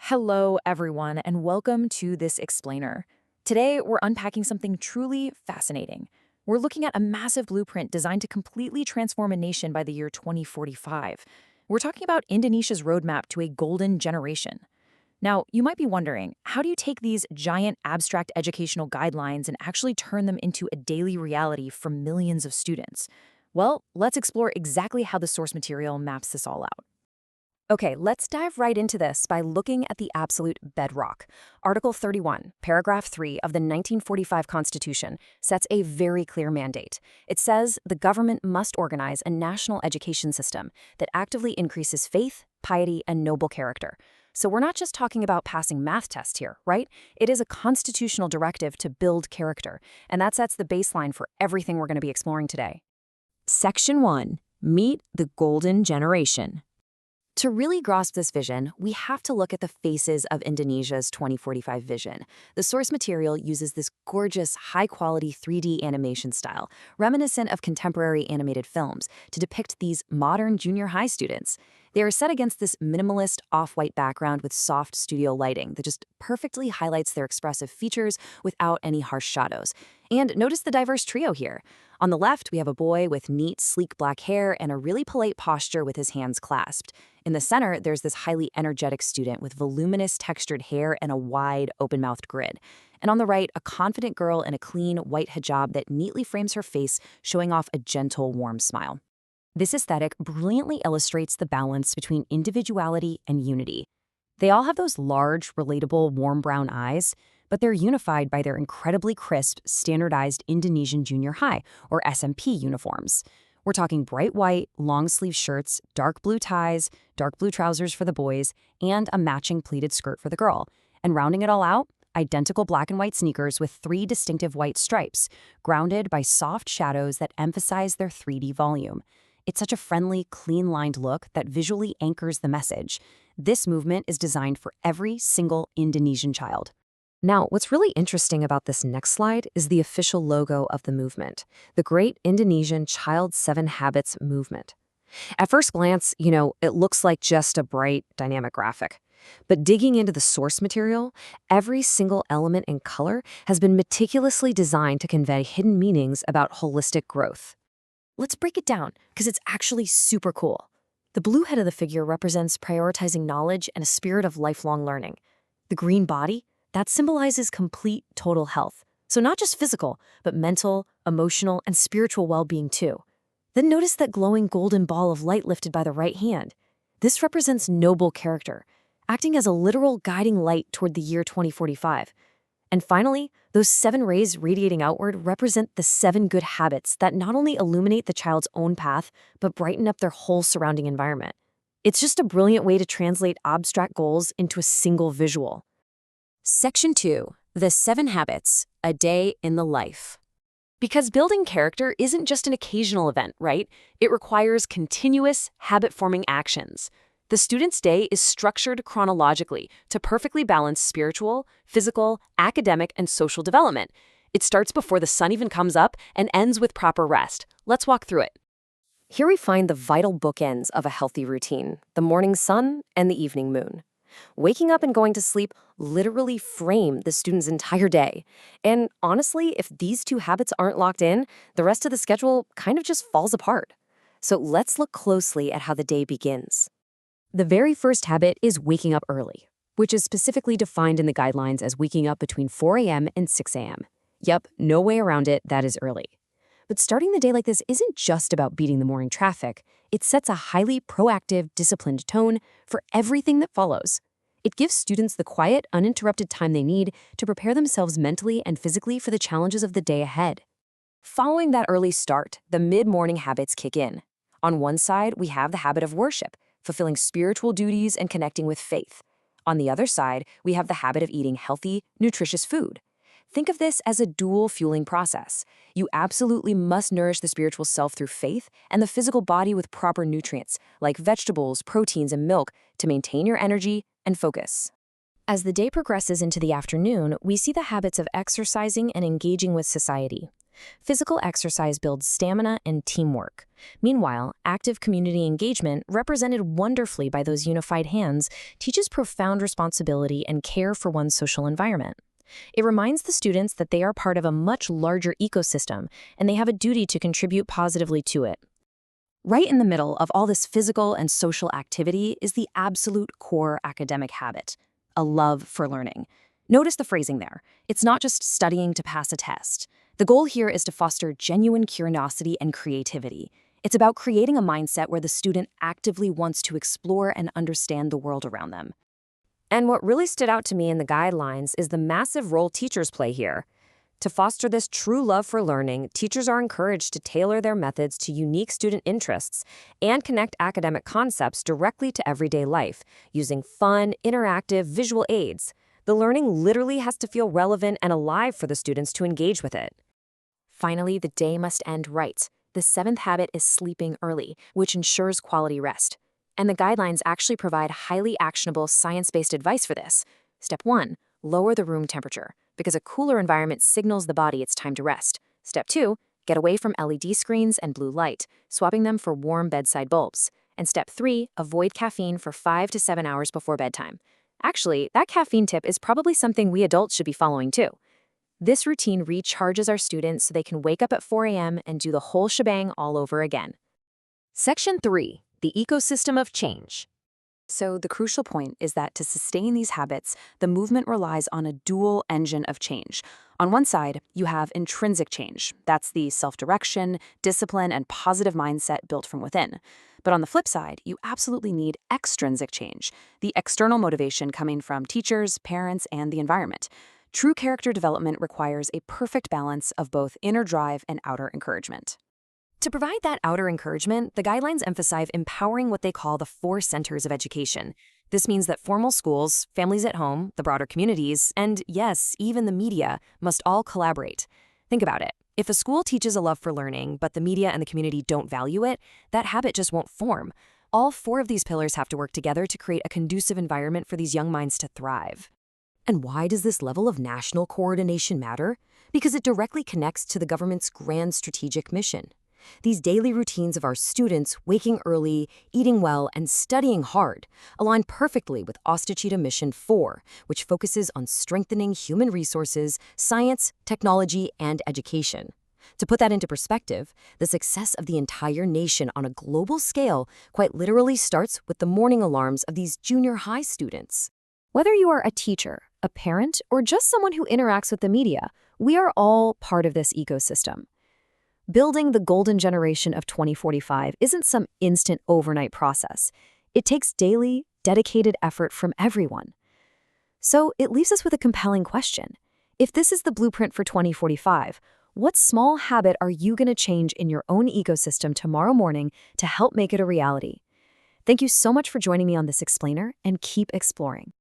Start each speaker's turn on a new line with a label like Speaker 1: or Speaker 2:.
Speaker 1: Hello, everyone, and welcome to this explainer. Today, we're unpacking something truly fascinating. We're looking at a massive blueprint designed to completely transform a nation by the year 2045. We're talking about Indonesia's roadmap to a golden generation. Now, you might be wondering, how do you take these giant abstract educational guidelines and actually turn them into a daily reality for millions of students? Well, let's explore exactly how the source material maps this all out. Okay, let's dive right into this by looking at the absolute bedrock. Article 31, paragraph 3 of the 1945 Constitution sets a very clear mandate. It says the government must organize a national education system that actively increases faith, piety, and noble character. So we're not just talking about passing math tests here, right? It is a constitutional directive to build character, and that sets the baseline for everything we're going to be exploring today. Section 1. Meet the Golden Generation. To really grasp this vision, we have to look at the faces of Indonesia's 2045 vision. The source material uses this gorgeous, high-quality 3D animation style, reminiscent of contemporary animated films, to depict these modern junior high students. They are set against this minimalist off-white background with soft studio lighting that just perfectly highlights their expressive features without any harsh shadows. And notice the diverse trio here. On the left, we have a boy with neat, sleek black hair and a really polite posture with his hands clasped. In the center, there's this highly energetic student with voluminous textured hair and a wide, open-mouthed grin. And on the right, a confident girl in a clean, white hijab that neatly frames her face, showing off a gentle, warm smile. This aesthetic brilliantly illustrates the balance between individuality and unity. They all have those large, relatable, warm brown eyes, but they're unified by their incredibly crisp, standardized Indonesian Junior High, or SMP, uniforms. We're talking bright white, long-sleeve shirts, dark blue ties, dark blue trousers for the boys, and a matching pleated skirt for the girl. And rounding it all out, identical black and white sneakers with 3 distinctive white stripes, grounded by soft shadows that emphasize their 3D volume. It's such a friendly, clean-lined look that visually anchors the message. This movement is designed for every single Indonesian child. Now, what's really interesting about this next slide is the official logo of the movement, the Great Indonesian Child 7 Habits Movement. At first glance, it looks like just a bright, dynamic graphic. But digging into the source material, every single element and color has been meticulously designed to convey hidden meanings about holistic growth. Let's break it down, because it's actually super cool. The blue head of the figure represents prioritizing knowledge and a spirit of lifelong learning. The green body, that symbolizes complete, total health. So not just physical, but mental, emotional, and spiritual well-being too. Then notice that glowing golden ball of light lifted by the right hand. This represents noble character, acting as a literal guiding light toward the year 2045. And finally, those 7 rays radiating outward represent the 7 good habits that not only illuminate the child's own path, but brighten up their whole surrounding environment. It's just a brilliant way to translate abstract goals into a single visual. Section 2. The 7 Habits, a Day in the Life. Because building character isn't just an occasional event, right? It requires continuous, habit-forming actions. The student's day is structured chronologically to perfectly balance spiritual, physical, academic, and social development. It starts before the sun even comes up and ends with proper rest. Let's walk through it. Here we find the vital bookends of a healthy routine, the morning sun and the evening moon. Waking up and going to sleep literally frame the student's entire day. And honestly, if these 2 habits aren't locked in, the rest of the schedule kind of just falls apart. So let's look closely at how the day begins. The very first habit is waking up early, which is specifically defined in the guidelines as waking up between 4 a.m. and 6 a.m. Yep, no way around it, that is early. But starting the day like this isn't just about beating the morning traffic. It sets a highly proactive, disciplined tone for everything that follows. It gives students the quiet, uninterrupted time they need to prepare themselves mentally and physically for the challenges of the day ahead. Following that early start, the mid-morning habits kick in. On one side, we have the habit of worship, fulfilling spiritual duties and connecting with faith. On the other side, we have the habit of eating healthy, nutritious food. Think of this as a dual fueling process. You absolutely must nourish the spiritual self through faith and the physical body with proper nutrients, like vegetables, proteins, and milk, to maintain your energy and focus. As the day progresses into the afternoon, we see the habits of exercising and engaging with society.
Speaker 2: Physical exercise builds stamina and teamwork. Meanwhile, active community engagement, represented wonderfully by those unified hands, teaches profound responsibility and care for one's social environment. It reminds the students that they are part of a much larger ecosystem, and they have a duty to contribute positively to it.
Speaker 1: Right in the middle of all this physical and social activity is the absolute core academic habit, a love for learning. Notice the phrasing there. It's not just studying to pass a test. The goal here is to foster genuine curiosity and creativity. It's about creating a mindset where the student actively wants to explore and understand the world around them.
Speaker 3: And what really stood out to me in the guidelines is the massive role teachers play here. To foster this true love for learning, teachers are encouraged to tailor their methods to unique student interests and connect academic concepts directly to everyday life, using fun, interactive, visual aids. The learning literally has to feel relevant and alive for the students to engage with it.
Speaker 1: Finally, the day must end right. The seventh habit is sleeping early, which ensures quality rest. And the guidelines actually provide highly actionable science-based advice for this. Step 1, lower the room temperature, because a cooler environment signals the body it's time to rest. Step 2, get away from LED screens and blue light, swapping them for warm bedside bulbs. And step 3, avoid caffeine for 5 to 7 hours before bedtime. Actually, that caffeine tip is probably something we adults should be following too. This routine recharges our students so they can wake up at 4 a.m. and do the whole shebang all over again.
Speaker 3: Section 3, the ecosystem of change.
Speaker 1: So the crucial point is that to sustain these habits, the movement relies on a dual engine of change. On one side, you have intrinsic change. That's the self-direction, discipline, and positive mindset built from within. But on the flip side, you absolutely need extrinsic change, the external motivation coming from teachers, parents, and the environment. True character development requires a perfect balance of both inner drive and outer encouragement. To provide that outer encouragement, the guidelines emphasize empowering what they call the 4 centers of education. This means that formal schools, families at home, the broader communities, and yes, even the media must all collaborate. Think about it. If a school teaches a love for learning, but the media and the community don't value it, that habit just won't form. All 4 of these pillars have to work together to create a conducive environment for these young minds to thrive. And why does this level of national coordination matter? Because it directly connects to the government's grand strategic mission. These daily routines of our students waking early, eating well, and studying hard align perfectly with Ostachita Mission 4, which focuses on strengthening human resources, science, technology, and education. To put that into perspective, the success of the entire nation on a global scale quite literally starts with the morning alarms of these junior high students. Whether you are a teacher, a parent, or just someone who interacts with the media, we are all part of this ecosystem. Building the golden generation of 2045 isn't some instant overnight process. It takes daily, dedicated effort from everyone. So it leaves us with a compelling question. If this is the blueprint for 2045, what small habit are you going to change in your own ecosystem tomorrow morning to help make it a reality? Thank you so much for joining me on this explainer, and keep exploring.